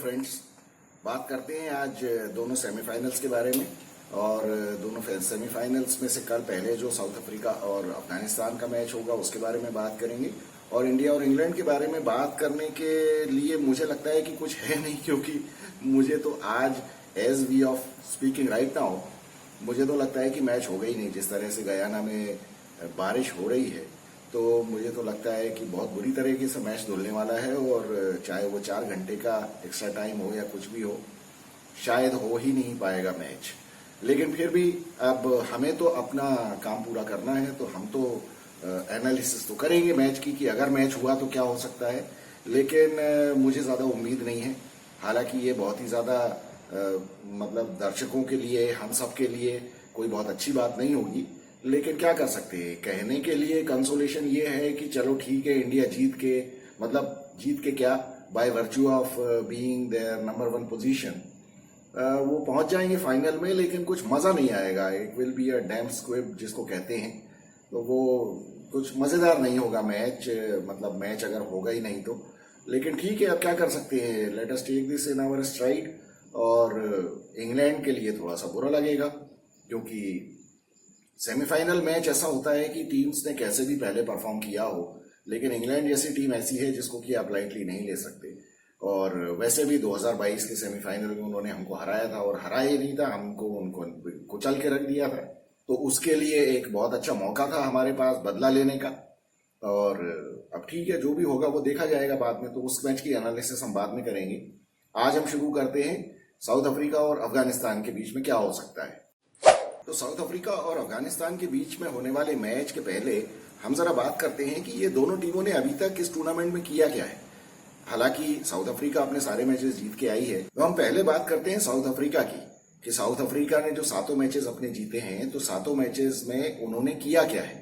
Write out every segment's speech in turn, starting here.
Friends, बात करते हैं आज दोनों सेमीफाइनल्स के बारे में। और दोनों सेमीफाइनल्स में से कल पहले जो साउथ अफ्रीका और अफगानिस्तान का मैच होगा उसके बारे में बात करेंगे। और इंडिया और इंग्लैंड के बारे में बात करने के लिए मुझे लगता है कि कुछ है नहीं, क्योंकि मुझे तो आज as we of speaking right now मुझे तो लगता है कि मैच होगा ही नहीं। जिस तरह से गयाना में बारिश हो रही है तो मुझे तो लगता है कि बहुत बुरी तरीके से मैच धुलने वाला है। और चाहे वो 4 घंटे का एक्स्ट्रा टाइम हो या कुछ भी हो, शायद हो ही नहीं पाएगा मैच। लेकिन फिर भी अब हमें तो अपना काम पूरा करना है, तो हम तो एनालिसिस तो करेंगे मैच की कि अगर मैच हुआ तो क्या हो सकता है। लेकिन मुझे ज़्यादा उम्मीद नहीं है। हालांकि ये बहुत ही ज़्यादा मतलब दर्शकों के लिए, हम सब के लिए कोई बहुत अच्छी बात नहीं होगी। लेकिन क्या कर सकते हैं, कहने के लिए कंसोलेशन ये है कि चलो ठीक है, इंडिया जीत के, मतलब जीत के क्या, by virtue of being there number 1 position वो पहुंच जाएंगे फाइनल में। लेकिन कुछ मजा नहीं आएगा। It will be a dam squib जिसको कहते हैं, तो वो कुछ मजेदार नहीं होगा मैच। मतलब मैच अगर होगा ही नहीं तो। लेकिन ठीक है, अब क्या कर सकते हैं, let us take this in our stride. और इंग्लैंड के लिए थोड़ा सा बुरा लगेगा, क्योंकि सेमीफाइनल मैच ऐसा होता है कि टीम्स ने कैसे भी पहले परफॉर्म किया हो, लेकिन इंग्लैंड जैसी टीम ऐसी है जिसको कि आप लाइटली नहीं ले सकते। और वैसे भी 2022 के सेमीफाइनल में उन्होंने हमको हराया था, और हराया ही नहीं था, हमको उनको कुचल के रख दिया था। तो उसके लिए एक बहुत अच्छा मौका था हमारे पास बदला लेने का। और अब ठीक है, जो भी होगा वो देखा जाएगा बाद में। तो उस मैच की एनालिसिस हम बाद में करेंगे। आज हम शुरू करते हैं साउथ अफ्रीका और अफगानिस्तान के बीच में क्या हो सकता है। तो साउथ अफ्रीका और अफगानिस्तान के बीच में होने वाले मैच के पहले हम जरा बात करते हैं कि ये दोनों टीमों ने अभी तक इस टूर्नामेंट में किया क्या है। हालांकि साउथ अफ्रीका अपने सारे मैचेस जीत के आई है। तो हम पहले बात करते हैं साउथ अफ्रीका की, कि साउथ अफ्रीका ने जो 7 मैचेस अपने जीते हैं, तो 7 मैचेस में उन्होंने किया क्या है।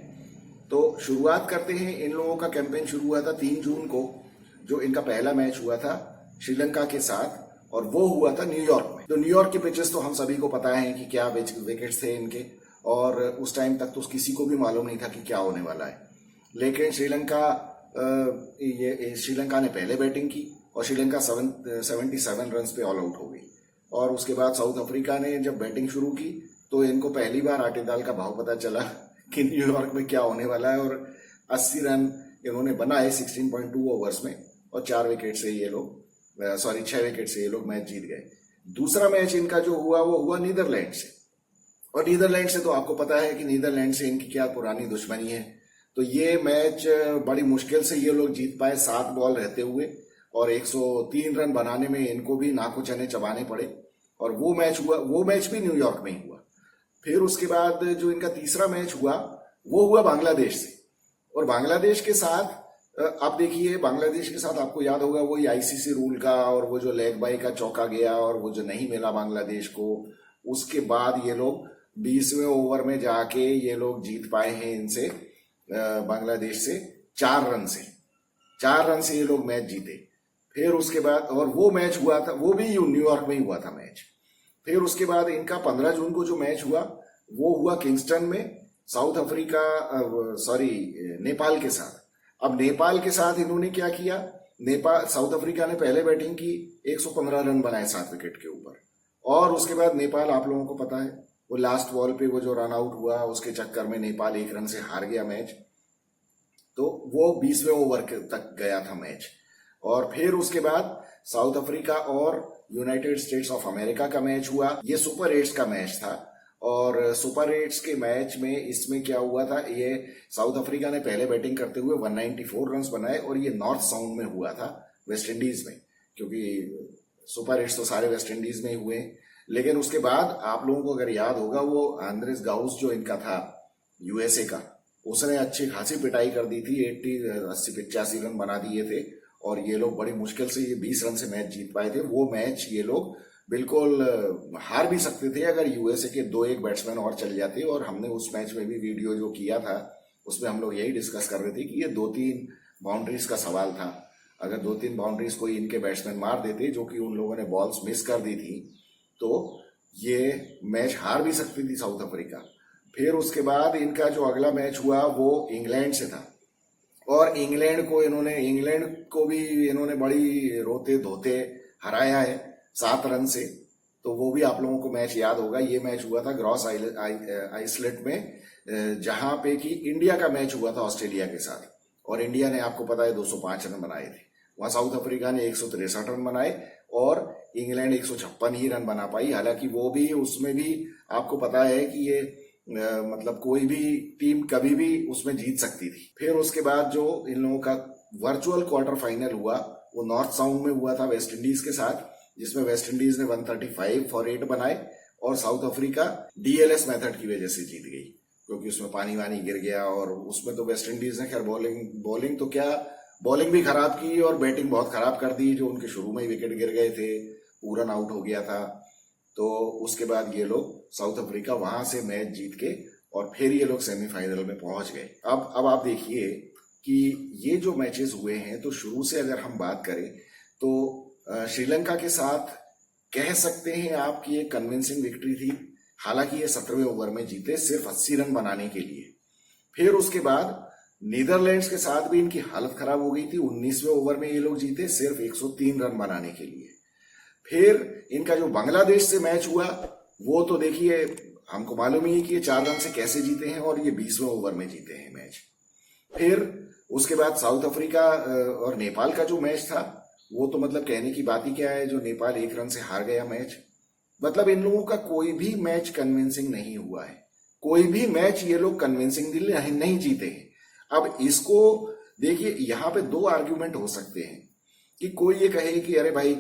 तो शुरुआत करते हैं, इन लोगों का कैंपेन शुरू हुआ था 3 जून को, जो इनका पहला मैच हुआ था श्रीलंका के साथ, और वो हुआ था न्यूयॉर्क में। तो न्यूयॉर्क के पिचेस तो हम सभी को पता है कि क्या विकेट्स थे इनके, और उस टाइम तक तो किसी को भी मालूम नहीं था कि क्या होने वाला है। लेकिन श्रीलंका ने पहले बैटिंग की और श्रीलंका 77 रन पे ऑल आउट हो गई। और उसके बाद साउथ अफ्रीका ने जब बैटिंग शुरू की तो इनको पहली बार आटे दाल का भाव पता चला कि न्यूयॉर्क में क्या होने वाला है। और 80 रन इन्होंने बनाए 16.2 ओवर्स में, और 6 विकेट से ये लोग मैच जीत गए। दूसरा मैच इनका जो हुआ वो हुआ नीदरलैंड से। और नीदरलैंड से तो आपको पता है कि नीदरलैंड से इनकी क्या पुरानी दुश्मनी है। तो ये मैच बड़ी मुश्किल से ये लोग जीत पाए 7 बॉल रहते हुए, और 103 रन बनाने में इनको भी नाको चने चबाने पड़े। और वो मैच भी न्यूयॉर्क में ही हुआ। फिर उसके बाद जो इनका तीसरा मैच हुआ वो हुआ बांग्लादेश से। और बांग्लादेश के साथ आप देखिए, बांग्लादेश के साथ आपको याद होगा वही आईसीसी रूल का, और वो जो लेग बाई का चौका गया और वो जो नहीं मिला बांग्लादेश को, उसके बाद ये लोग 20वें ओवर में जाके ये लोग जीत पाए हैं इनसे, बांग्लादेश से 4 रन से ये लोग मैच जीते। फिर उसके बाद, और वो मैच हुआ था, वो भी न्यूयॉर्क में ही हुआ था मैच। फिर उसके बाद इनका 15 जून को जो मैच हुआ वो हुआ किंगस्टन में, नेपाल के साथ। अब नेपाल के साथ इन्होंने क्या किया, साउथ अफ्रीका ने पहले बैटिंग की, 115 रन बनाए 7 विकेट के ऊपर। और उसके बाद नेपाल, आप लोगों को पता है, वो लास्ट बॉल पे वो जो रन आउट हुआ उसके चक्कर में नेपाल 1 रन से हार गया मैच। तो वो 20वें ओवर तक गया था मैच। और फिर उसके बाद साउथ अफ्रीका और यूनाइटेड स्टेट्स ऑफ अमेरिका का मैच हुआ। ये सुपर 8 का मैच था। और सुपर 8 के मैच में इसमें क्या हुआ था, ये साउथ अफ्रीका ने पहले बैटिंग करते हुए 194 रन बनाए, और ये नॉर्थ साउंड में हुआ था, वेस्ट इंडीज में, क्योंकि सुपर 8 तो सारे वेस्ट इंडीज में ही हुए। लेकिन उसके बाद आप लोगों को अगर याद होगा, वो आंद्रेस गाउस जो इनका था यूएसए का, उसने अच्छी खासी पिटाई कर दी थी, 85 रन बना दिए थे। और ये लोग बड़ी मुश्किल से ये 20 रन से मैच जीत पाए थे। वो मैच ये लोग बिल्कुल हार भी सकते थे अगर यूएसए के 2-1 बैट्समैन और चल जाते। और हमने उस मैच में भी वीडियो जो किया था उसमें हम लोग यही डिस्कस कर रहे थे कि ये 2-3 बाउंड्रीज का सवाल था। अगर 2-3 बाउंड्रीज कोई इनके बैट्समैन मार देते, जो कि उन लोगों ने बॉल्स मिस कर दी थी, तो ये मैच हार भी सकती थी साउथ अफ्रीका। फिर उसके बाद इनका जो अगला मैच हुआ वो इंग्लैंड से था। और इंग्लैंड को भी इन्होंने बड़ी रोते धोते हराया है 7 रन से। तो वो भी आप लोगों को मैच याद होगा। ये मैच हुआ था ग्रॉस आइसलैंड में, जहां पे कि इंडिया का मैच हुआ था ऑस्ट्रेलिया के साथ, और इंडिया ने आपको पता है 205 रन बनाए थे। वहां साउथ अफ्रीका ने 163 रन बनाए और इंग्लैंड 156 ही रन बना पाई। हालांकि वो भी, उसमें भी आपको पता है कि ये मतलब कोई भी टीम कभी भी उसमें जीत सकती थी। फिर उसके बाद जो इन लोगों का वर्चुअल क्वार्टर फाइनल हुआ वो नॉर्थ साउंड में हुआ था वेस्ट इंडीज के साथ, जिसमें वेस्ट इंडीज ने 135 फॉर 8 बनाए और साउथ अफ्रीका डीएलएस मेथड की वजह से जीत गई, क्योंकि उसमें पानी वानी गिर गया। और उसमें तो वेस्ट इंडीज ने खैर बॉलिंग तो क्या, बॉलिंग भी खराब की और बैटिंग बहुत खराब कर दी। जो उनके शुरू में ही विकेट गिर गए थे, पूरन आउट हो गया था। तो उसके बाद ये लोग साउथ अफ्रीका वहां से मैच जीत के और फिर ये लोग सेमीफाइनल में पहुंच गए। अब आप देखिए कि ये जो मैचेस हुए हैं, तो शुरू से अगर हम बात करें तो श्रीलंका के साथ कह सकते हैं आप कि एक कन्विंसिंग विक्ट्री थी। हालांकि ये 17वें ओवर में जीते सिर्फ 80 रन बनाने के लिए। फिर उसके बाद नीदरलैंड्स के साथ भी इनकी हालत खराब हो गई थी। 19वें ओवर में ये लोग जीते सिर्फ 103 रन बनाने के लिए। फिर इनका जो बांग्लादेश से मैच हुआ वो तो देखिए, हमको मालूम ही है कि ये 4 रन से कैसे जीते हैं, और ये 20वें ओवर में जीते हैं मैच। फिर उसके बाद साउथ अफ्रीका और नेपाल का जो मैच था वो तो मतलब कहने की बात ही क्या है, जो नेपाल 1 रन से हार गया मैच। मतलब इन लोगों का कोई भी मैच कन्विंसिंग नहीं हुआ है। कोई भी मैच ये लोग कन्विंसिंग नहीं जीते हैं। अब इसको देखिए, यहाँ पे 2 आर्ग्यूमेंट हो सकते हैं कि कोई ये कहे कि अरे भाई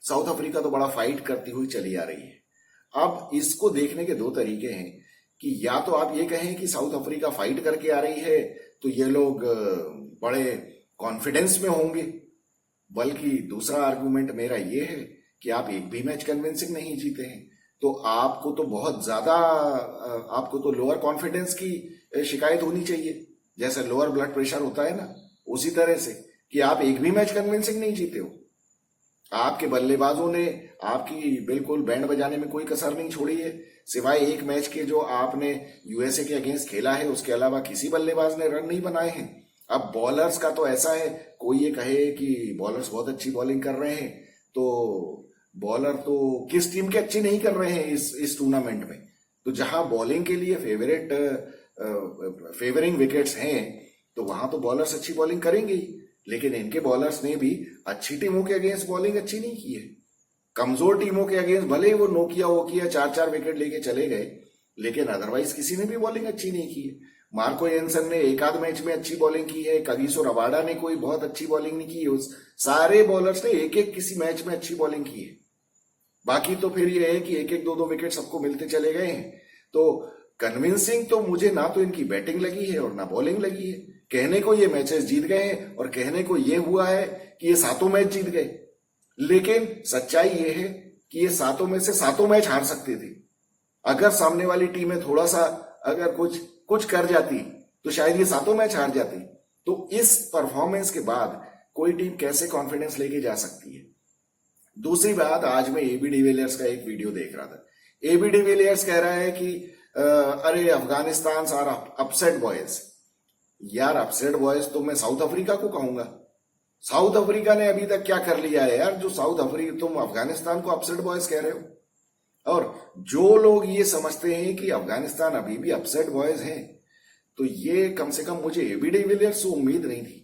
साउथ अफ्रीका तो बड़ा फाइट करती हुई चली आ रही है। अब इसको देखने के 2 तरीके हैं कि या तो आप ये कहें कि साउथ अफ्रीका फाइट करके आ रही है तो ये लोग बड़े कॉन्फिडेंस में होंगे, बल्कि दूसरा आर्गुमेंट मेरा ये है कि आप एक भी मैच कन्विंसिंग नहीं जीते हैं, तो आपको तो बहुत ज्यादा, आपको तो लोअर कॉन्फिडेंस की शिकायत होनी चाहिए। जैसे लोअर ब्लड प्रेशर होता है ना, उसी तरह से कि आप एक भी मैच कन्विंसिंग नहीं जीते हो। आपके बल्लेबाजों ने आपकी बिल्कुल बैंड बजाने में कोई कसर नहीं छोड़ी है, सिवाय एक मैच के जो आपने यूएसए के अगेंस्ट खेला है, उसके अलावा किसी बल्लेबाज ने रन नहीं बनाए हैं। अब बॉलर्स का तो ऐसा है, कोई ये कहे कि बॉलर्स बहुत अच्छी बॉलिंग कर रहे हैं, तो बॉलर तो किस टीम के अच्छे नहीं कर रहे हैं इस टूर्नामेंट में। तो जहां बॉलिंग के लिए फेवरिंग विकेट्स हैं, तो वहां तो बॉलर्स अच्छी बॉलिंग करेंगे ही। लेकिन इनके बॉलर्स ने भी अच्छी टीमों के अगेंस्ट बॉलिंग अच्छी नहीं की है। कमजोर टीमों के अगेंस्ट भले ही वो नोकिया 4-4 विकेट लेके चले गए, लेकिन अदरवाइज किसी ने भी बॉलिंग अच्छी नहीं की है। मार्को एंसन ने एक आध मैच में अच्छी बॉलिंग की है, कगिसो रबाडा ने कोई बहुत अच्छी बॉलिंग नहीं की है। उस सारे बॉलर्स ने एक एक किसी मैच में अच्छी बॉलिंग की है। बाकी तो फिर ये है कि एक एक 2-2 विकेट सबको मिलते चले गए हैं। तो कन्विंसिंग तो मुझे ना तो इनकी बैटिंग लगी है और ना बॉलिंग लगी है। कहने को ये मैचेस जीत गए हैं और कहने को ये हुआ है कि ये 7 मैच जीत गए, लेकिन सच्चाई ये है कि ये 7 में से 7 मैच हार सकते थे। अगर सामने वाली टीमें थोड़ा सा अगर कुछ कर जाती तो शायद ये 7 मैच हार जाती। तो इस परफॉर्मेंस के बाद कोई टीम कैसे कॉन्फिडेंस लेके जा सकती है। दूसरी बात, आज मैं एबी डिविलियर्स का एक वीडियो देख रहा था। एबी डिविलियर्स कह रहा है कि अरे अफगानिस्तान आर अपसेट बॉयज। यार अपसेट बॉयज तो मैं साउथ अफ्रीका को कहूंगा। साउथ अफ्रीका ने अभी तक क्या कर लिया है यार, जो साउथ अफ्रीका, तुम अफगानिस्तान को अपसेट बॉयज कह रहे हो। और जो लोग ये समझते हैं कि अफगानिस्तान अभी भी अपसेट बॉयज हैं, तो ये कम से कम मुझे एबी डिविलियर्स से उम्मीद नहीं थी।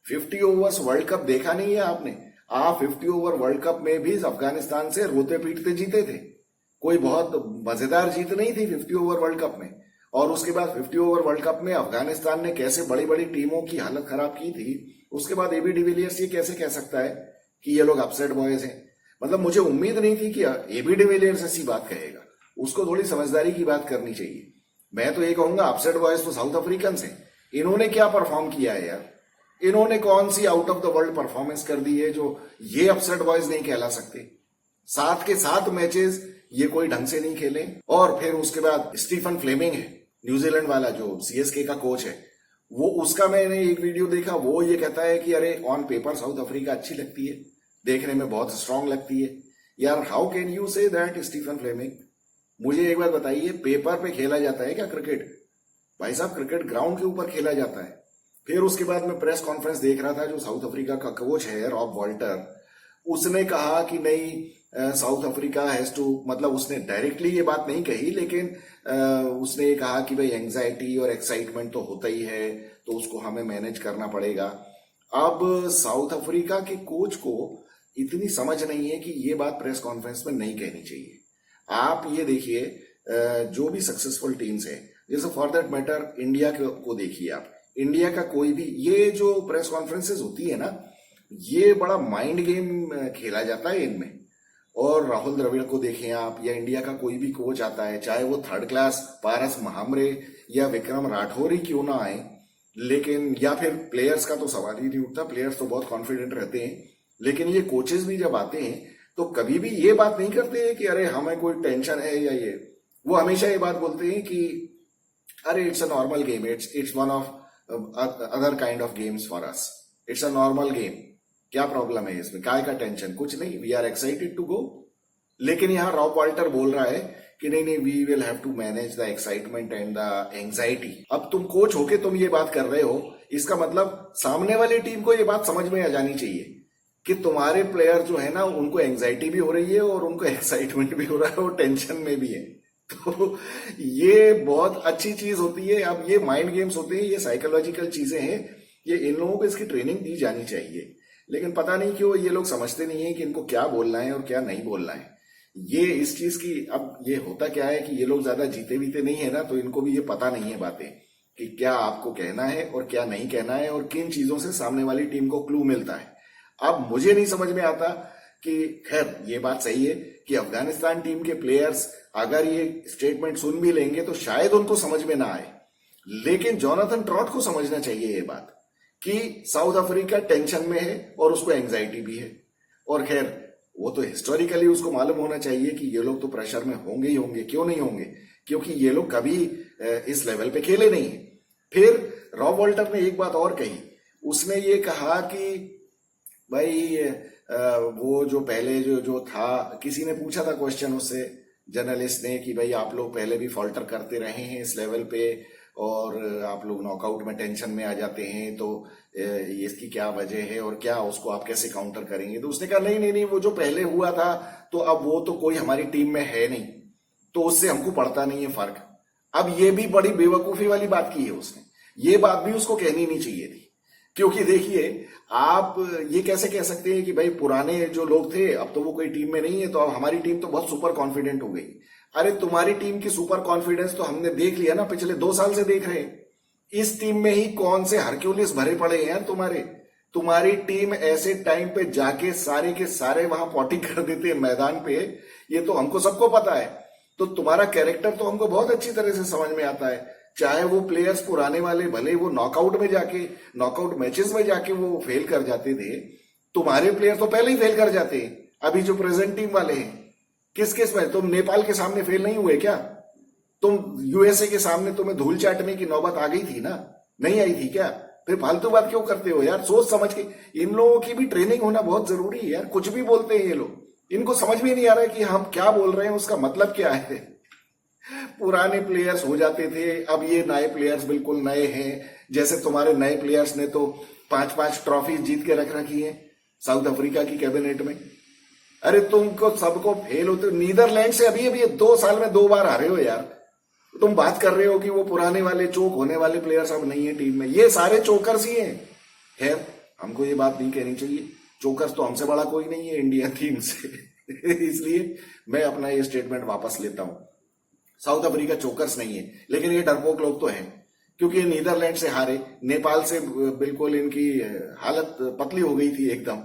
50 ओवर्स वर्ल्ड कप देखा नहीं है आपने? आप 50 ओवर वर्ल्ड कप में भी अफगानिस्तान से रोते पीटते जीते थे। कोई बहुत मजेदार जीत नहीं थी 50 ओवर वर्ल्ड कप में। और उसके बाद 50 ओवर वर्ल्ड कप में अफगानिस्तान ने कैसे बड़ी बड़ी टीमों की हालत खराब की थी, उसके बाद एबी डिविलियर्स ये कैसे कह सकता है कि ये लोग अपसेट बॉयज हैं। मतलब मुझे उम्मीद नहीं थी कि एबी डिविलियर्स ऐसी बात कहेगा। उसको थोड़ी समझदारी की बात करनी चाहिए। मैं तो ये कहूंगा अपसेट बॉयज तो साउथ अफ्रीकन हैं। इन्होंने क्या परफॉर्म किया है यार, इन्होंने कौन सी out of the world performance कर दी है जो ये अपसेट बॉयज नहीं कहला सकते। 7 के 7 मैचेस ये कोई ढंग से नहीं खेले। और फिर उसके बाद स्टीफन फ्लेमिंग है, न्यूजीलैंड वाला जो सीएसके का कोच है, वो उसका मैंने एक वीडियो देखा। वो ये कहता है कि अरे ऑन पेपर साउथ अफ्रीका अच्छी लगती है, देखने में बहुत स्ट्रांग लगती है। यार how can you say that Stephen Fleming? मुझे एक बार बताइए, पेपर पे खेला जाता है क्या क्रिकेट? भाई साहब, क्रिकेट ग्राउंड के ऊपर खेला जाता है। फिर उसके बाद मैं प्रेस कॉन्फ्रेंस देख रहा था, जो साउथ अफ्रीका का कोच है रॉब वॉल्टर, उसने कहा कि नहीं साउथ अफ्रीका हैज टू, मतलब उसने डायरेक्टली ये बात नहीं कही, लेकिन उसने ये कहा कि भाई एंजाइटी और एक्साइटमेंट तो होता ही है, तो उसको हमें मैनेज करना पड़ेगा। अब साउथ अफ्रीका के कोच को इतनी समझ नहीं है कि ये बात प्रेस कॉन्फ्रेंस में नहीं कहनी चाहिए। आप ये देखिए, जो भी सक्सेसफुल टीम्स है, जैसे फॉर दैट मैटर इंडिया को देखिए आप, इंडिया का कोई भी ये जो प्रेस कॉन्फ्रेंसेस होती है ना, ये बड़ा माइंड गेम खेला जाता है इनमें। और राहुल द्रविड़ को देखें आप, या इंडिया का कोई भी कोच आता है, चाहे वो थर्ड क्लास पारस महामरे या विक्रम राठौर ही क्यों ना आए, लेकिन या फिर प्लेयर्स का तो सवाल ही नहीं उठता, प्लेयर्स तो बहुत कॉन्फिडेंट रहते हैं, लेकिन ये कोचेस भी जब आते हैं तो कभी भी ये बात नहीं करते हैं कि अरे हमें कोई टेंशन है या ये, वो हमेशा ये बात बोलते हैं कि अरे it's a normal game, it's one of other kind of games for us, it's a normal game, क्या प्रॉब्लम है इसमें, काय का टेंशन, कुछ नहीं, we are excited to go. लेकिन यहाँ रॉब वाल्टर बोल रहा है कि नहीं नहीं, we will have to manage the excitement and the anxiety. अब तुम कोच होके तुम ये बात कर रहे हो, इसका मतलब सामने वाली टीम को ये बात समझ में आ जानी चाहिए कि तुम्हारे प्लेयर जो है ना, उनको एंजाइटी भी हो रही है और उनको एक्साइटमेंट भी हो रहा है और टेंशन में भी है। तो ये बहुत अच्छी चीज होती है। अब ये माइंड गेम्स होते हैं, ये साइकोलॉजिकल चीजें हैं, ये इन लोगों को इसकी ट्रेनिंग दी जानी चाहिए, लेकिन पता नहीं क्यों ये लोग समझते नहीं है कि इनको क्या बोलना है और क्या नहीं बोलना है। ये इस चीज की, अब ये होता क्या है कि ये लोग ज्यादा जीते बीते नहीं है ना, तो इनको भी ये पता नहीं है बातें कि क्या आपको कहना है और क्या नहीं कहना है, और किन चीजों से सामने वाली टीम को क्लू मिलता है। अब मुझे नहीं समझ में आता कि, खैर ये बात सही है कि अफगानिस्तान टीम के प्लेयर्स अगर ये स्टेटमेंट सुन भी लेंगे तो शायद उनको समझ में ना आए, लेकिन जोनाथन ट्रॉट को समझना चाहिए ये बात कि साउथ अफ्रीका टेंशन में है और उसको एंजाइटी भी है। और खैर वो तो हिस्टोरिकली उसको मालूम होना चाहिए कि ये लोग तो प्रेशर में होंगे ही होंगे, क्यों नहीं होंगे, क्योंकि ये लोग कभी इस लेवल पे खेले नहीं है। फिर रॉब वाल्टर ने एक बात और कही, उसने ये कहा कि भाई वो जो पहले जो था, किसी ने पूछा था क्वेश्चन उससे, जर्नलिस्ट ने, कि भाई आप लोग पहले भी फॉल्टर करते रहे हैं इस लेवल पे और आप लोग नॉकआउट में टेंशन में आ जाते हैं, तो इसकी क्या वजह है और क्या उसको आप कैसे काउंटर करेंगे। तो उसने कहा नहीं नहीं नहीं, वो जो पहले हुआ था तो अब वो तो कोई हमारी टीम में है नहीं, तो उससे हमको पड़ता नहीं है फर्क। अब ये भी बड़ी बेवकूफी वाली बात की है उसने, ये बात भी उसको कहनी नहीं चाहिए थी, क्योंकि देखिए आप ये कैसे कह सकते हैं कि भाई पुराने जो लोग थे अब तो वो कोई टीम में नहीं है, तो अब हमारी टीम तो बहुत सुपर कॉन्फिडेंट हो गई। अरे तुम्हारी टीम की सुपर कॉन्फिडेंस तो हमने देख लिया ना, पिछले 2 साल से देख रहे हैं। इस टीम में ही कौन से हरक्यूलिस भरे पड़े हैं यार तुम्हारी टीम ऐसे टाइम पे जाके सारे के सारे वहां पॉटी कर देते हैं मैदान पे, ये तो हमको सबको पता है। तो तुम्हारा कैरेक्टर तो हमको बहुत अच्छी तरह से समझ में आता है। चाहे वो प्लेयर्स पुराने वाले भले वो नॉकआउट मैचेस में जाके वो फेल कर जाते थे, तुम्हारे प्लेयर तो पहले ही फेल कर जाते हैं। अभी जो प्रेजेंट टीम वाले हैं, किस में तुम नेपाल के सामने फेल नहीं हुए क्या? तुम यूएसए के सामने तुम्हें धूल चाटने की नौबत आ गई थी ना, नहीं आई थी क्या? फिर फालतू बात क्यों करते हो यार? सोच समझ के, इन लोगों की भी ट्रेनिंग होना बहुत जरूरी है यार। कुछ भी बोलते हैं ये लोग, इनको समझ में नहीं आ रहा है कि हम क्या बोल रहे हैं, उसका मतलब क्या है। पुराने प्लेयर्स हो जाते थे, अब ये नए प्लेयर्स बिल्कुल नए हैं। जैसे तुम्हारे नए प्लेयर्स ने तो 5-5 ट्रॉफी जीत के रख रखी है साउथ अफ्रीका की कैबिनेट में। अरे तुमको सबको फेल होते, नीदरलैंड से अभी 2 साल में 2 बार हारे हो यार। तुम बात कर रहे हो कि वो पुराने वाले चोक होने वाले प्लेयर्स अब नहीं है टीम में, ये सारे चोकर्स ही हैं। खैर हमको ये बात नहीं कहनी चाहिए, चोकर्स तो हमसे बड़ा कोई नहीं है इंडियन टीम से। इसलिए मैं अपना ये स्टेटमेंट वापस लेता हूं, साउथ अफ्रीका चोकर्स नहीं है, लेकिन ये डरपोक लोग तो हैं, क्योंकि ये नीदरलैंड से हारे, नेपाल से बिल्कुल इनकी हालत पतली हो गई थी एकदम।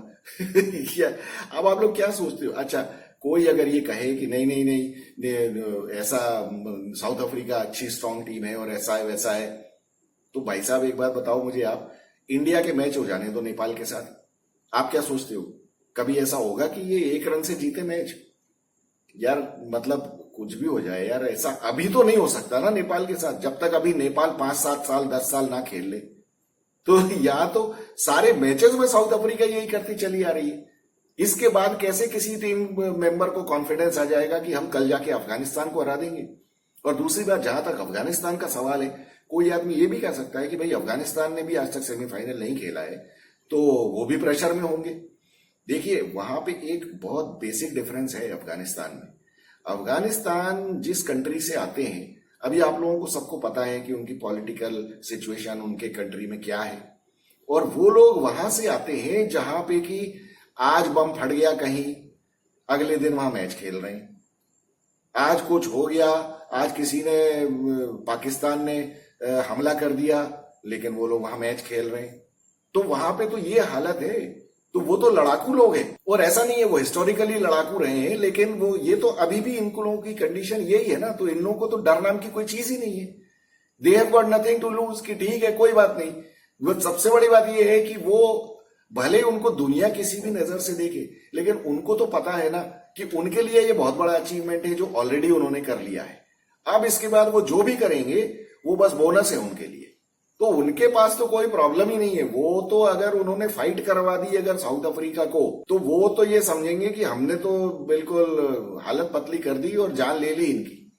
अब आप लोग क्या सोचते हो? अच्छा, कोई अगर ये कहे कि नहीं नहीं नहीं ऐसा साउथ अफ्रीका अच्छी स्ट्रांग टीम है और ऐसा है वैसा है, तो भाई साहब एक बात बताओ मुझे आप, इंडिया के मैच हो जाने दो नेपाल के साथ, आप क्या सोचते हो कभी ऐसा होगा कि ये 1 रन से जीते मैच? यार मतलब कुछ भी हो जाए यार, ऐसा अभी तो नहीं हो सकता ना नेपाल के साथ, जब तक अभी नेपाल 5-7 साल 10 साल ना खेल ले। तो यहाँ तो सारे मैचेस में साउथ अफ्रीका यही करती चली आ रही है। इसके बाद कैसे किसी टीम मेंबर को कॉन्फिडेंस आ जाएगा कि हम कल जाके अफगानिस्तान को हरा देंगे? और दूसरी बात, जहां तक अफगानिस्तान का सवाल है, कोई आदमी ये भी कह सकता है कि भाई अफगानिस्तान ने भी आज तक सेमीफाइनल नहीं खेला है, तो वो भी प्रेशर में होंगे। देखिए वहां पे एक बहुत बेसिक डिफरेंस है अफगानिस्तान में। अफगानिस्तान जिस कंट्री से आते हैं, अभी आप लोगों को सबको पता है कि उनकी पॉलिटिकल सिचुएशन उनके कंट्री में क्या है, और वो लोग वहां से आते हैं जहां पे कि आज बम फट गया कहीं, अगले दिन वहां मैच खेल रहे हैं। आज कुछ हो गया, आज किसी ने पाकिस्तान ने हमला कर दिया, लेकिन वो लोग वहां मैच खेल रहे हैं। तो वहां पे तो ये हालत है। तो वो तो लड़ाकू लोग हैं, और ऐसा नहीं है वो हिस्टोरिकली लड़ाकू रहे हैं, लेकिन वो ये तो अभी भी इन लोगों की कंडीशन यही है ना। तो इन लोगों को तो डर नाम की कोई चीज ही नहीं है। They have got nothing to lose, कि ठीक है कोई बात नहीं। वो सबसे बड़ी बात ये है कि वो भले उनको दुनिया किसी भी नजर से देखे, लेकिन उनको तो पता है ना कि उनके लिए ये बहुत बड़ा अचीवमेंट है जो ऑलरेडी उन्होंने कर लिया है। अब इसके बाद वो जो भी करेंगे वो बस बोनस है उनके लिए। तो उनके पास तो कोई प्रॉब्लम ही नहीं है। वो तो अगर उन्होंने फाइट करवा दी अगर साउथ अफ्रीका को, तो वो तो ये समझेंगे कि हमने तो बिल्कुल हालत पतली कर दी और जान ले ली इनकी।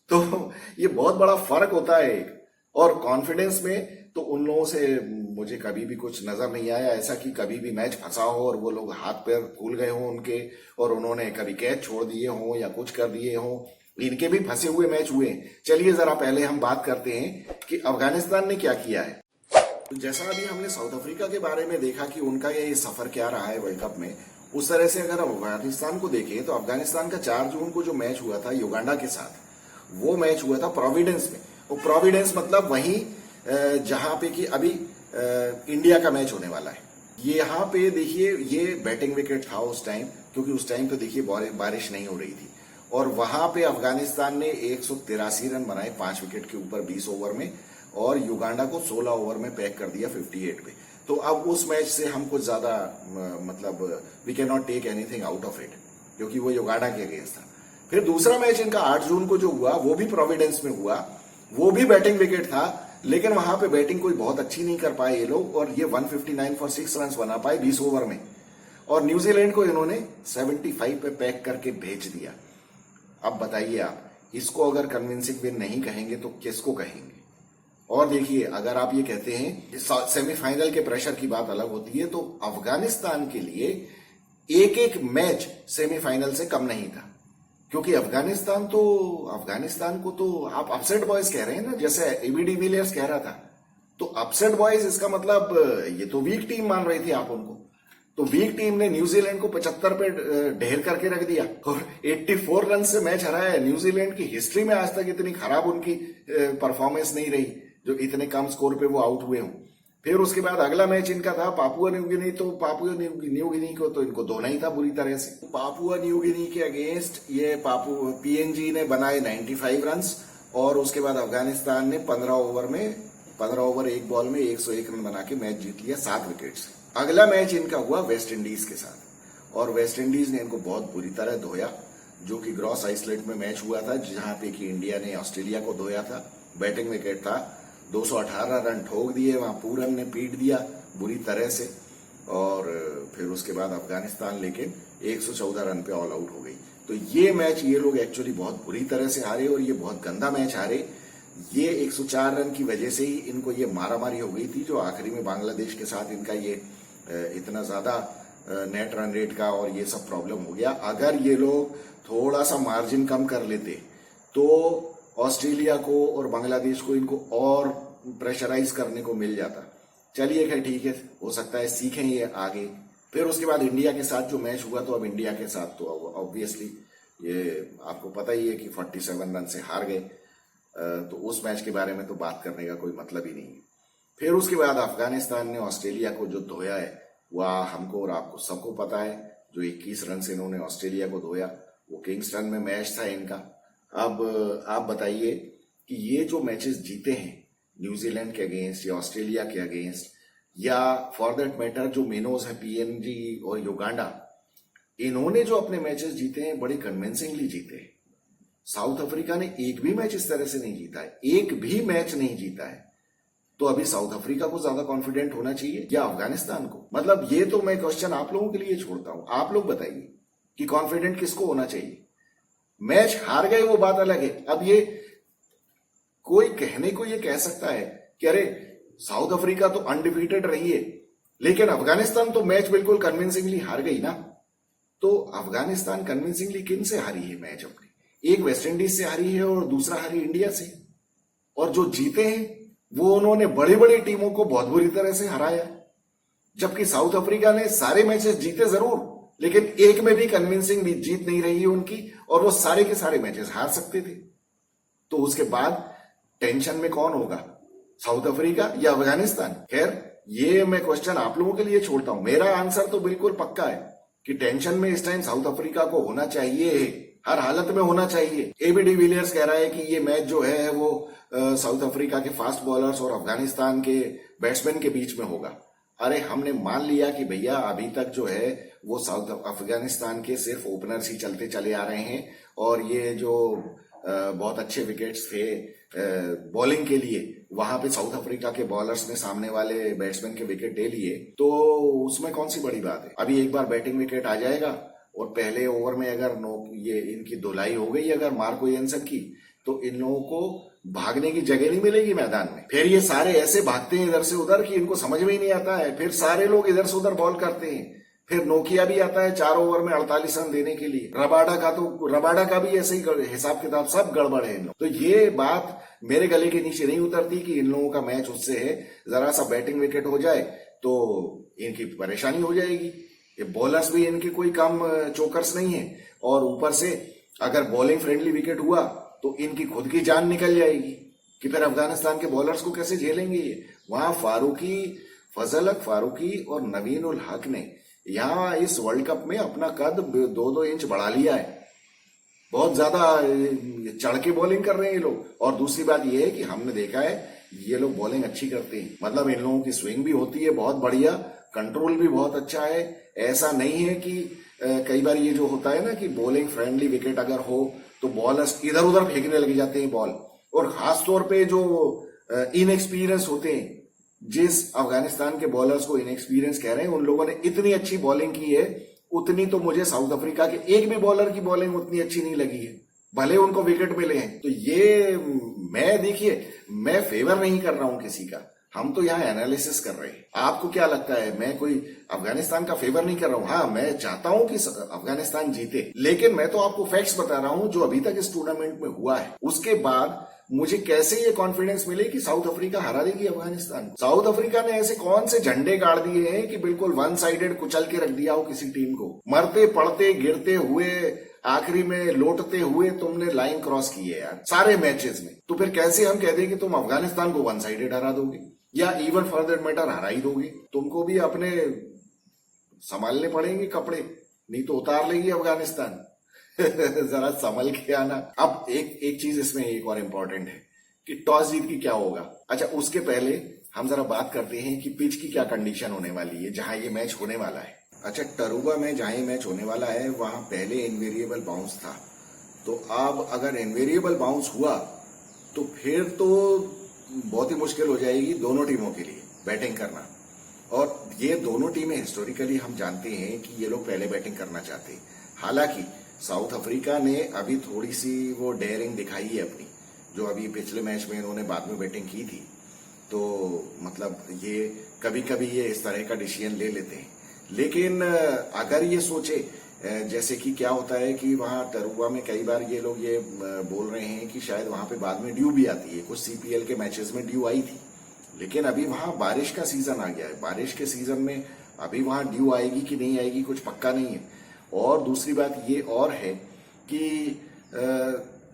तो ये बहुत बड़ा फर्क होता है एक। और कॉन्फिडेंस में तो उन लोगों से मुझे कभी भी कुछ नजर नहीं आया ऐसा कि कभी भी मैच फंसा हो और वो लोग हाथ पैर फूल गए हों उनके, और उन्होंने कभी कैच छोड़ दिए हों या कुछ कर दिए हों। इनके भी फंसे हुए मैच हुए। चलिए जरा पहले हम बात करते हैं कि अफगानिस्तान ने क्या किया है। तो जैसा अभी हमने साउथ अफ्रीका के बारे में देखा कि उनका ये सफर क्या रहा है वर्ल्ड कप में, उस तरह से अगर हम अफगानिस्तान को देखें तो अफगानिस्तान का 4 जून को जो मैच हुआ था युगांडा के साथ, वो मैच हुआ था प्रोविडेंस में। वो प्रोविडेंस मतलब वहीं जहां पे कि अभी इंडिया का मैच होने वाला है। ये यहाँ पे देखिए ये बैटिंग विकेट था उस टाइम, क्योंकि उस टाइम तो देखिए बारिश नहीं हो रही थी, और वहां पे अफगानिस्तान ने 183 रन बनाए 5 विकेट के ऊपर 20 ओवर में, और युगांडा को 16 ओवर में पैक कर दिया 58 पे। तो अब उस मैच से हम कुछ ज्यादा मतलब we can not take anything out of it, क्योंकि वो युगांडा के अगेंस्ट था। फिर दूसरा मैच इनका 8 जून को जो हुआ वो भी प्रोविडेंस में हुआ, वो भी बैटिंग विकेट था, लेकिन वहां पे बैटिंग कोई बहुत अच्छी नहीं कर पाए ये लोग, और ये 159 फॉर 6 रन बना पाए 20 ओवर में, और न्यूजीलैंड को इन्होंने 75 पे पैक करके भेज दिया। अब बताइए आप, इसको अगर कन्विंसिंग विन नहीं कहेंगे तो किसको कहेंगे। और देखिए अगर आप ये कहते हैं सेमीफाइनल के प्रेशर की बात अलग होती है, तो अफगानिस्तान के लिए एक एक मैच सेमीफाइनल से कम नहीं था, क्योंकि अफगानिस्तान को तो आप अपसेट बॉयज कह रहे हैं ना, जैसे एबी डिविलियर्स कह रहा था। तो अपसेट बॉयज इसका मतलब ये तो वीक टीम मान रही थी आप उनको। तो वीक टीम ने न्यूजीलैंड को 75 पे ढेर करके रख दिया और 84 रन से मैच हराया है। न्यूजीलैंड की हिस्ट्री में आज तक इतनी खराब उनकी परफॉर्मेंस नहीं रही जो इतने कम स्कोर पे वो आउट हुए हों। फिर उसके बाद अगला मैच इनका था पापुआ न्यू गिनी, तो पापुआ न्यू गिनी को तो इनको धोना ही था बुरी तरह से। पापुआ न्यू गिनी के अगेंस्ट ये पीएनजी ने बनाए 95 रन, और उसके बाद अफगानिस्तान ने 15 ओवर एक बॉल में 101 रन बना के मैच जीत लिया 7 विकेट से। अगला मैच इनका हुआ वेस्ट इंडीज के साथ, और वेस्ट इंडीज ने इनको बहुत बुरी तरह धोया, जो कि ग्रॉस आइसलैंड में मैच हुआ था, जहां पे कि इंडिया ने ऑस्ट्रेलिया को धोया था। बैटिंग विकेट था, 218 रन ठोक दिए, वहां पूरन ने पीट दिया बुरी तरह से, और फिर उसके बाद अफगानिस्तान लेकिन 114 रन पे ऑल आउट हो गई। तो ये मैच ये लोग एक्चुअली बहुत बुरी तरह से हारे, और ये बहुत गंदा मैच हारे। ये 104 रन की वजह से ही इनको ये मारामारी हो गई थी, जो आखिरी में बांग्लादेश के साथ इनका ये इतना ज्यादा नेट रन रेट का और ये सब प्रॉब्लम हो गया। अगर ये लोग थोड़ा सा मार्जिन कम कर लेते तो ऑस्ट्रेलिया को और बांग्लादेश को इनको और प्रेशराइज करने को मिल जाता। चलिए खैर ठीक है, हो सकता है सीखें ये आगे। फिर उसके बाद इंडिया के साथ जो मैच हुआ, तो अब इंडिया के साथ तो ऑब्वियसली ये आपको पता ही है कि 47 रन से हार गए, तो उस मैच के बारे में तो बात करने का कोई मतलब ही नहीं है। फिर उसके बाद अफगानिस्तान ने ऑस्ट्रेलिया को जो धोया है, वह हमको और आपको सबको पता है। जो 21 रन से इन्होंने ऑस्ट्रेलिया को धोया, वो किंगस्टन में मैच था इनका। अब आप बताइए कि ये जो मैचेस जीते हैं न्यूजीलैंड के अगेंस्ट या ऑस्ट्रेलिया के अगेंस्ट, या फॉर दैट मैटर जो मेनोज है पीएनजी और युगांडा, इन्होंने जो अपने मैचेस जीते हैं बड़े कन्विंसिंगली जीते हैं। साउथ अफ्रीका ने एक भी मैच इस तरह से नहीं जीता है, एक भी मैच नहीं जीता है। तो अभी साउथ अफ्रीका को ज्यादा कॉन्फिडेंट होना चाहिए या अफगानिस्तान को? मतलब ये तो मैं क्वेश्चन आप लोगों के लिए छोड़ता हूं, आप लोग बताइए कि कॉन्फिडेंट किसको होना चाहिए। मैच हार गए वो बात अलग है। अब ये कोई कहने को ये कह सकता है कि अरे साउथ अफ्रीका तो अनडिफीटेड रही है, लेकिन अफगानिस्तान तो मैच बिल्कुल कन्विंसिंगली हार गई ना। तो अफगानिस्तान कन्विंसिंगली किन से हारी है मैच अपने? एक वेस्ट इंडीज से हारी है और दूसरा हारी इंडिया से। और जो जीते हैं वो उन्होंने बड़ी बड़ी टीमों को बहुत बुरी तरह से हराया, जबकि साउथ अफ्रीका ने सारे मैचेस जीते जरूर, लेकिन एक में भी कन्विंसिंग जीत नहीं रही है उनकी, और वो सारे के सारे मैचेस हार सकते थे। तो उसके बाद टेंशन में कौन होगा, साउथ अफ्रीका या अफगानिस्तान? खैर, ये मैं क्वेश्चन आप लोगों के लिए छोड़ता हूं। मेरा आंसर तो बिल्कुल पक्का है कि टेंशन में इस टाइम साउथ अफ्रीका को होना चाहिए, हर हालत में होना चाहिए। एबी डिविलियर्स कह रहा है कि ये मैच जो है वो साउथ अफ्रीका के फास्ट बॉलर्स और अफगानिस्तान के बैट्समैन के बीच में होगा। अरे हमने मान लिया कि भैया अभी तक जो है वो साउथ अफगानिस्तान के सिर्फ ओपनर्स ही चलते चले आ रहे हैं, और ये जो बहुत अच्छे विकेट्स थे बॉलिंग के लिए, वहां पे साउथ अफ्रीका के बॉलर्स ने सामने वाले बैट्समैन के विकेट ले लिए, तो उसमें कौन सी बड़ी बात है। अभी एक बार बैटिंग विकेट आ जाएगा और पहले ओवर में अगर ये इनकी धुलाई हो गई अगर मार्को येंसन की, तो इन लोगों को भागने की जगह नहीं मिलेगी मैदान में। फिर ये सारे ऐसे भागते हैं इधर से उधर कि इनको समझ में ही नहीं आता है। फिर सारे लोग इधर से उधर बॉल करते हैं। फिर नोकिया भी आता है 4 ओवर में 48 रन देने के लिए। रबाडा का भी ऐसे ही हिसाब किताब सब गड़बड़ है इन लोग। तो ये बात मेरे गले के नीचे नहीं उतरती कि इन लोगों का मैच उससे है, जरा सा बैटिंग विकेट हो जाए तो इनकी परेशानी हो जाएगी। ये बॉलर्स भी इनके कोई कम चोकर्स नहीं है, और ऊपर से अगर बॉलिंग फ्रेंडली विकेट हुआ तो इनकी खुद की जान निकल जाएगी कि फिर अफगानिस्तान के बॉलर्स को कैसे झेलेंगे ये। वहां फजल हक फारूकी और नवीन उल हक ने यहाँ इस वर्ल्ड कप में अपना कद 2-2 इंच बढ़ा लिया है। बहुत ज्यादा चढ़ के बॉलिंग कर रहे हैं ये लोग। और दूसरी बात ये है कि हमने देखा है ये लोग बॉलिंग अच्छी करते हैं, मतलब इन लोगों की स्विंग भी होती है बहुत बढ़िया, कंट्रोल भी बहुत अच्छा है। ऐसा नहीं है कि कई बार ये जो होता है ना कि बॉलिंग फ्रेंडली विकेट अगर हो तो बॉलर्स इधर उधर फेंकने लग जाते हैं बॉल, और खास तौर पे जो इनएक्सपीरियंस होते हैं, जिस अफगानिस्तान के बॉलर्स को इनएक्सपीरियंस कह रहे हैं, उन लोगों ने इतनी अच्छी बॉलिंग की है उतनी तो मुझे साउथ अफ्रीका के एक भी बॉलर की बॉलिंग उतनी अच्छी नहीं लगी है, भले उनको विकेट मिले हैं। तो ये मैं फेवर नहीं कर रहा हूं किसी का, हम तो यहाँ एनालिसिस कर रहे हैं। आपको क्या लगता है? मैं कोई अफगानिस्तान का फेवर नहीं कर रहा हूँ। हाँ, मैं चाहता हूँ कि अफगानिस्तान जीते, लेकिन मैं तो आपको फैक्ट्स बता रहा हूँ जो अभी तक इस टूर्नामेंट में हुआ है। उसके बाद मुझे कैसे ये कॉन्फिडेंस मिले कि साउथ अफ्रीका हरा देगी अफगानिस्तान। साउथ अफ्रीका ने ऐसे कौन से झंडे गाड़ दिए हैं कि बिल्कुल वन साइडेड कुचल के रख दिया हो किसी टीम को। मरते पड़ते गिरते हुए आखिरी में लौटते हुए तुमने लाइन क्रॉस की है यार सारे मैचेस में। तो फिर कैसे हम कह दें कि तुम अफगानिस्तान को वन साइडेड हरा दोगे, या इवन फॉर दैट मैटर हरा ही दोगे। तुमको भी अपने संभालने पड़ेंगे कपड़े, नहीं तो उतार लेगी अफगानिस्तान। जरा संभल के आना। अब एक चीज इसमें एक और इम्पोर्टेंट है कि टॉस जीत की क्या होगा। अच्छा, उसके पहले हम जरा बात करते हैं कि पिच की क्या कंडीशन होने वाली है जहां ये मैच होने वाला है। अच्छा, टरूबा में जहां ये मैच होने वाला है वहां पहले इनवेरिएबल बाउंस था, तो अब अगर इनवेरिएबल बाउंस हुआ तो फिर तो बहुत ही मुश्किल हो जाएगी दोनों टीमों के लिए बैटिंग करना। और ये दोनों टीमें हिस्टोरिकली हम जानते हैं कि ये लोग पहले बैटिंग करना चाहते हैं। हालांकि साउथ अफ्रीका ने अभी थोड़ी सी वो डेयरिंग दिखाई है अपनी, जो अभी पिछले मैच में इन्होंने बाद में बैटिंग की थी, तो मतलब ये कभी कभी ये इस तरह का डिसीजन ले लेते हैं। लेकिन अगर ये सोचे जैसे कि क्या होता है कि वहां टरूबा में कई बार ये लोग ये बोल रहे हैं कि शायद वहां पे बाद में ड्यू भी आती है, कुछ सीपीएल के मैचेस में ड्यू आई थी, लेकिन अभी वहां बारिश का सीजन आ गया है। बारिश के सीजन में अभी वहां ड्यू आएगी कि नहीं आएगी कुछ पक्का नहीं है। और दूसरी बात ये और है कि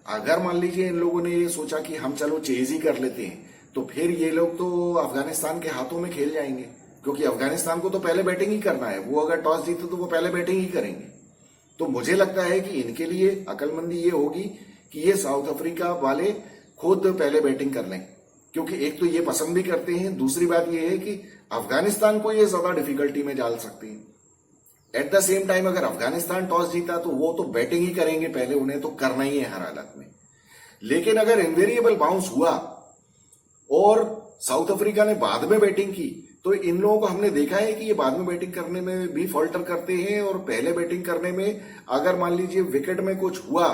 अगर मान लीजिए इन लोगों ने ये सोचा कि हम चलो चेज ही कर लेते हैं, तो फिर ये लोग तो अफगानिस्तान के हाथों में खेल जाएंगे, क्योंकि अफगानिस्तान को तो पहले बैटिंग ही करना है। वो अगर टॉस जीते तो वो पहले बैटिंग ही करेंगे। तो मुझे लगता है कि इनके लिए अकलमंदी ये होगी कि ये साउथ अफ्रीका वाले खुद पहले बैटिंग कर लें, क्योंकि एक तो ये पसंद भी करते हैं, दूसरी बात ये है कि अफगानिस्तान को ये ज्यादा डिफिकल्टी में डाल सकते हैं। एट द सेम टाइम अगर अफगानिस्तान टॉस जीता तो वो तो बैटिंग ही करेंगे पहले, उन्हें तो करना ही है हर हालत में। लेकिन अगर इनवेरिएबल बाउंस हुआ और साउथ अफ्रीका ने बाद में बैटिंग की, तो इन लोगों को हमने देखा है कि ये बाद में बैटिंग करने में भी फॉल्टर करते हैं, और पहले बैटिंग करने में अगर मान लीजिए विकेट में कुछ हुआ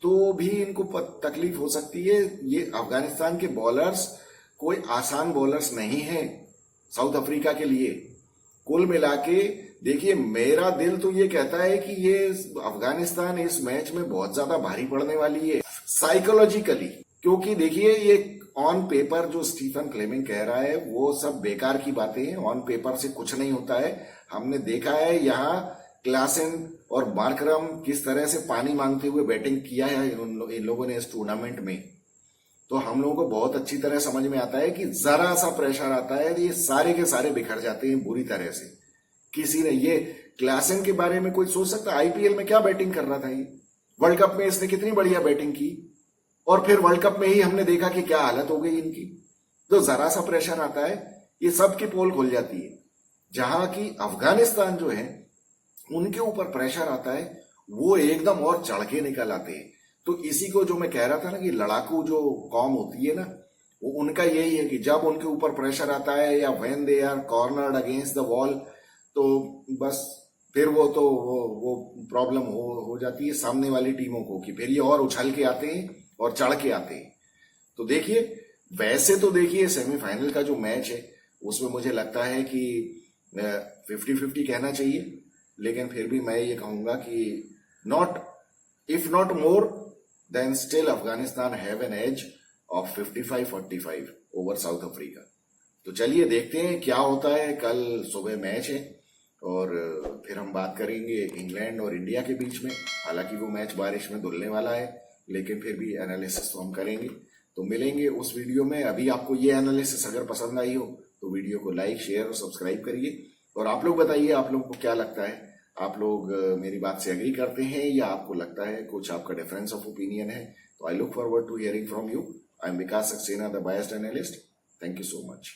तो भी इनको तकलीफ हो सकती है। ये अफगानिस्तान के बॉलर्स कोई आसान बॉलर्स नहीं है। साउथ अफ्रीका के लिए। कुल मिला के देखिए, मेरा दिल तो ये कहता है कि ये अफगानिस्तान इस मैच में बहुत ज्यादा भारी पड़ने वाली है साइकोलॉजिकली, क्योंकि देखिए ये ऑन पेपर जो स्टीफन फ्लेमिंग कह रहा है वो सब बेकार की बातें हैं। ऑन पेपर से कुछ नहीं होता है। हमने देखा है यहाँ क्लासन और मार्करम किस तरह से पानी मांगते हुए बैटिंग किया है इन लोगों ने इस टूर्नामेंट में। तो हम लोगों को बहुत अच्छी तरह समझ में आता है कि जरा सा प्रेशर आता है ये सारे के सारे बिखर जाते हैं बुरी तरह से। किसी ने ये क्लासन के बारे में कोई सोच सकता? आईपीएल में क्या बैटिंग कर रहा था ये, वर्ल्ड कप में इसने कितनी बढ़िया बैटिंग की, और फिर वर्ल्ड कप में ही हमने देखा कि क्या हालत हो गई इनकी। तो जरा सा प्रेशर आता है ये सबकी पोल खुल जाती है। जहां की अफगानिस्तान जो है उनके ऊपर प्रेशर आता है वो एकदम और चढ़ के निकल आते हैं। तो इसी को जो मैं कह रहा था ना कि लड़ाकू जो कौम होती है ना, वो उनका यही है कि जब उनके ऊपर प्रेशर आता है या when they are cornered against the wall, तो बस फिर वो प्रॉब्लम हो जाती है सामने वाली टीमों को कि फिर ये और उछल के आते हैं और चढ़ के आते हैं। तो देखिए, वैसे तो देखिए सेमीफाइनल का जो मैच है उसमें मुझे लगता है कि 50-50 कहना चाहिए, लेकिन फिर भी मैं ये कहूंगा कि if not more than still Afghanistan have an edge of 55-45 over South Africa. तो चलिए देखते हैं क्या होता है। कल सुबह मैच है और फिर हम बात करेंगे इंग्लैंड और इंडिया के बीच में। हालांकि वो मैच बारिश में धुलने वाला है, लेकिन फिर भी एनालिसिस तो हम करेंगे। तो मिलेंगे उस वीडियो में। अभी आपको ये एनालिसिस अगर पसंद आई हो तो वीडियो को लाइक, शेयर और सब्सक्राइब करिए। और आप लोग बताइए, आप लोगों को क्या लगता है? आप लोग मेरी बात से एग्री करते हैं या आपको लगता है कुछ आपका डिफरेंस ऑफ ओपिनियन है? तो I look forward to hearing from you. I am Vikas Saxena, the biased analyst. Thank you so much.